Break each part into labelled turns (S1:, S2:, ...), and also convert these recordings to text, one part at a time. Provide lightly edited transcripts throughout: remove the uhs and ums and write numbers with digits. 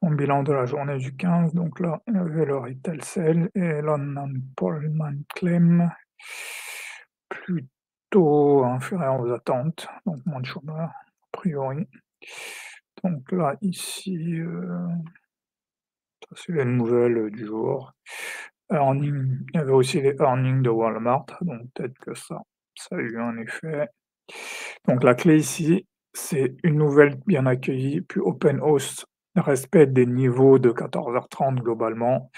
S1: Ton bilan de la journée du 15, donc là, il y avait le retail sale et l'unemployment claim, plutôt inférieur aux attentes, donc moins de chômeurs, a priori. Donc là, ici, ça c'est les nouvelles, du jour. Earnings, il y avait aussi les earnings de Walmart, donc peut-être que ça a eu un effet. Donc la clé ici, c'est une nouvelle bien accueillie, puis open house, respect des niveaux de 14h30 globalement.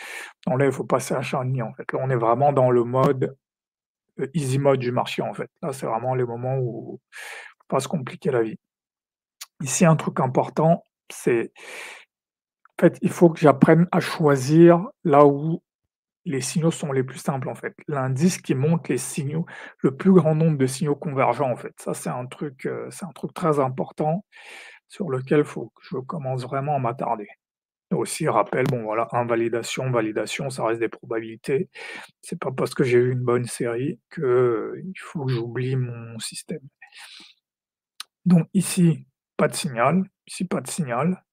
S1: Donc là, il faut passer à Charny, en fait. Là, on est vraiment dans le mode, easy mode du marché, en fait. Là, c'est vraiment les moments où faut pas se compliquer la vie. Ici, un truc important, c'est en fait, il faut que j'apprenne à choisir là où les signaux sont les plus simples, en fait. L'indice qui montre les signaux, le plus grand nombre de signaux convergents, en fait. Ça, c'est un truc très important sur lequel faut que je commence vraiment à m'attarder. Et aussi, rappel, bon voilà, invalidation, validation, ça reste des probabilités. C'est pas parce que j'ai eu une bonne série que, il faut que j'oublie mon système. Donc ici, pas de signal, ici pas de signal.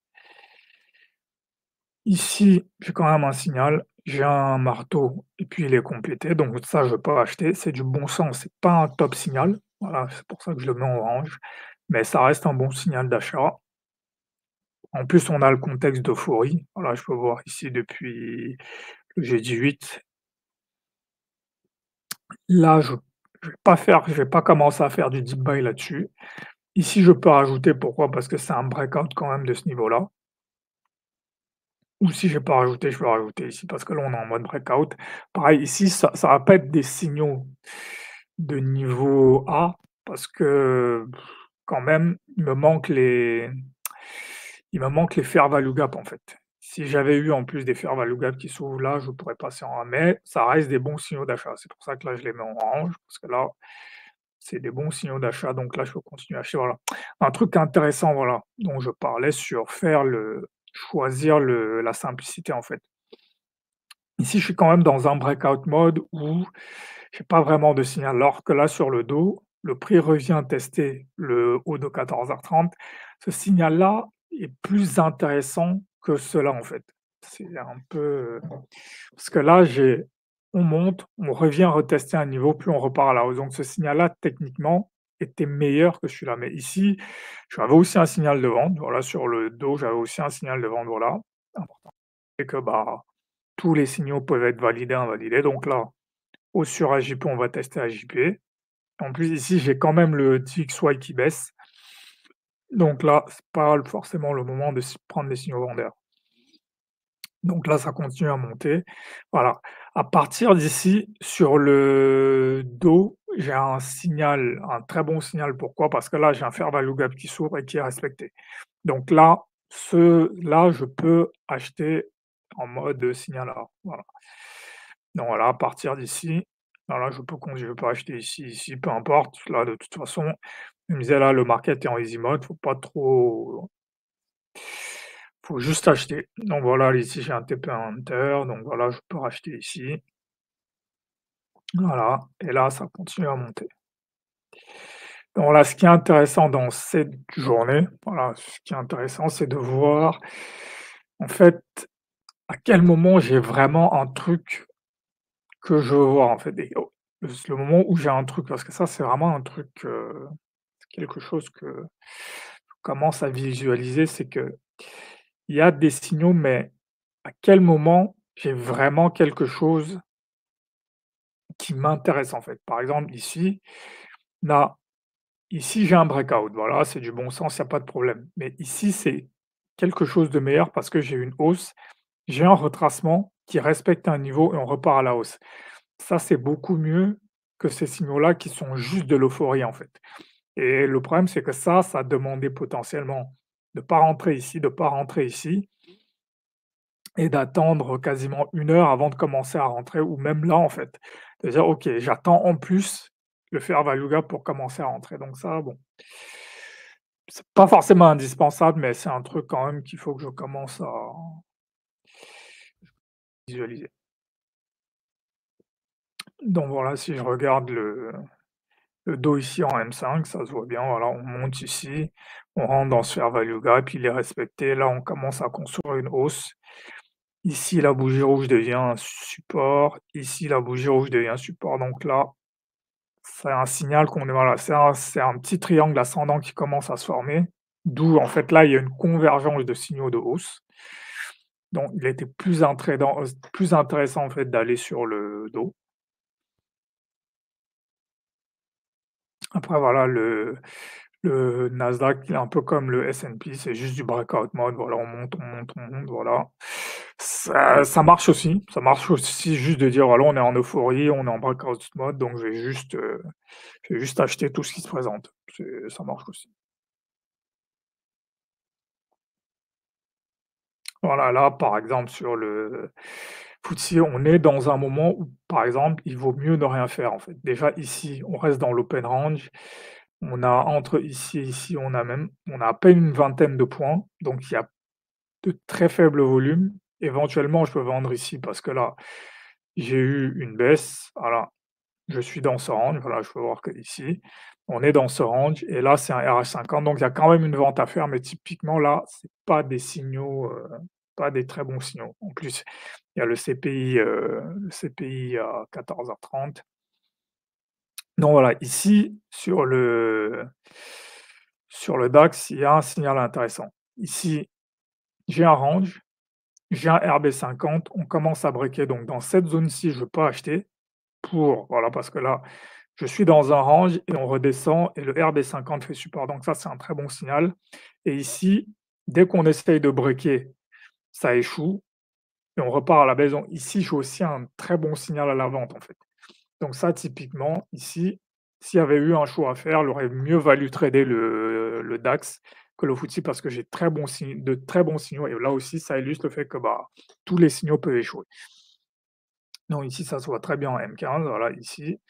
S1: Ici, j'ai quand même un signal, j'ai un marteau et puis il est complété, donc ça je peux acheter, c'est du bon sens, c'est pas un top signal, voilà, c'est pour ça que je le mets en orange, mais ça reste un bon signal d'achat. En plus, on a le contexte d'euphorie, voilà, je peux voir ici depuis le jeudi 8. Là, je vais pas commencer à faire du deep buy là-dessus. Ici, je peux rajouter, pourquoi? Parce que c'est un breakout quand même de ce niveau-là. Ou si j'ai pas rajouté, je peux rajouter ici parce que là, on est en mode breakout. Pareil, ici, ça va pas être des signaux de niveau A parce que quand même, il me manque les fair value gap, en fait. Si j'avais eu en plus des fair value gap qui s'ouvrent là, je pourrais passer en A, mais ça reste des bons signaux d'achat. C'est pour ça que là, je les mets en orange parce que là, c'est des bons signaux d'achat, donc là, je peux continuer à acheter, voilà. Un truc intéressant, voilà, dont je parlais sur choisir la simplicité, en fait. Ici, je suis quand même dans un breakout mode où j'ai pas vraiment de signal, alors que là, sur le dos, le prix revient tester le haut de 14h30. Ce signal-là est plus intéressant que cela, en fait. C'est un peu, parce que là, on monte, on revient retester un niveau, puis on repart à la hausse. Donc ce signal-là, techniquement, était meilleur que celui-là. Mais ici, j'avais aussi un signal de vente. Voilà, sur le dos, j'avais aussi un signal de vente, voilà, important. Et que, bah, tous les signaux peuvent être validés, invalidés. Donc là, hausse sur AJP, on va tester AJP. En plus, ici, j'ai quand même le TXY qui baisse. Donc là, c'est pas forcément le moment de prendre des signaux vendeurs. Donc là, ça continue à monter. Voilà. À partir d'ici, sur le dos, j'ai un signal, un très bon signal. Pourquoi? Parce que là, j'ai un fair value gap qui s'ouvre et qui est respecté. Donc là, là, je peux acheter en mode signal A. Voilà. Donc voilà, à partir d'ici, voilà, je peux acheter ici, ici, peu importe. Là, de toute façon, il me disait là, le market est en easy mode, faut juste acheter. Donc voilà, ici j'ai un TP Hunter, donc voilà, je peux racheter ici. Voilà, et là, ça continue à monter. Donc voilà, ce qui est intéressant dans cette journée, voilà, ce qui est intéressant, c'est de voir, en fait, à quel moment j'ai vraiment un truc que je veux voir, en fait, le moment où j'ai un truc, parce que ça, c'est vraiment un truc, c'est quelque chose que je commence à visualiser, c'est que il y a des signaux, mais à quel moment j'ai vraiment quelque chose qui m'intéresse, en fait. Par exemple, là, ici, j'ai un breakout, voilà, c'est du bon sens, il y a pas de problème. Mais ici, c'est quelque chose de meilleur parce que j'ai une hausse, j'ai un retracement qui respecte un niveau et on repart à la hausse. Ça, c'est beaucoup mieux que ces signaux-là qui sont juste de l'euphorie, en fait. Et le problème, c'est que ça demandait potentiellement de pas rentrer ici, de pas rentrer ici et d'attendre quasiment 1 heure avant de commencer à rentrer ou même là, en fait, de dire: «OK, j'attends en plus le fair value gap pour commencer à rentrer». Donc ça, bon, c'est pas forcément indispensable, mais c'est un truc quand même qu'il faut que je commence à visualiser. Donc voilà, si je regarde le dos ici en M5, ça se voit bien, voilà, on monte ici, on rentre dans ce fair value gap, il est respecté. Là, on commence à construire une hausse. Ici, la bougie rouge devient un support, ici, la bougie rouge devient support, donc là, c'est un signal qu'on est voilà, c'est un petit triangle ascendant qui commence à se former, d'où en fait, là, il y a une convergence de signaux de hausse. Donc il était plus intéressant en fait d'aller sur le dos. Après voilà, le Nasdaq, il est un peu comme le S&P, c'est juste du breakout mode, voilà, on monte, on monte, on monte, voilà. Ça marche aussi juste de dire: «Voilà, on est en euphorie, on est en breakout mode, donc je vais juste acheter tout ce qui se présente». Ça marche aussi. Voilà, là, par exemple, sur le FTSE, on est dans un moment où, par exemple, il vaut mieux ne rien faire, en fait. Déjà, ici, on reste dans l'open range. On a entre ici et ici, on a à peine une vingtaine de points, donc il y a de très faibles volumes. Éventuellement, je peux vendre ici parce que là, j'ai eu une baisse. Voilà, je suis dans ce range. Voilà, je peux voir que ici, on est dans ce range et là, c'est un RH50, donc il y a quand même une vente à faire, mais typiquement là, c'est pas des signaux, pas des très bons signaux. En plus, il y a le CPI à 14h30. Donc voilà, ici, sur le DAX, il y a un signal intéressant. Ici, j'ai un range, j'ai un RB50, on commence à breaker, donc dans cette zone-ci, je peux acheter voilà, parce que là, je suis dans un range et on redescend et le RB50 fait support, donc ça, c'est un très bon signal. Et ici, dès qu'on essaye de breaker, ça échoue et on repart à la baisse. Donc ici, j'ai aussi un très bon signal à la vente, en fait. Donc ça, typiquement, ici, s'il y avait eu un choix à faire, il aurait mieux valu trader le DAX que le FTSE parce que j'ai de très bons signaux et là aussi, ça illustre le fait que, bah, tous les signaux peuvent échouer. Donc ici, ça se voit très bien en M15, voilà, ici.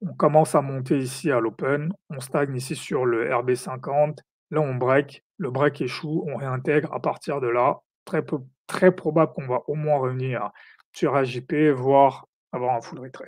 S1: On commence à monter ici à l'open, on stagne ici sur le RB50, là on break, le break échoue, on réintègre. À partir de là, très probable qu'on va au moins revenir sur AJP, voire avoir un full retrace.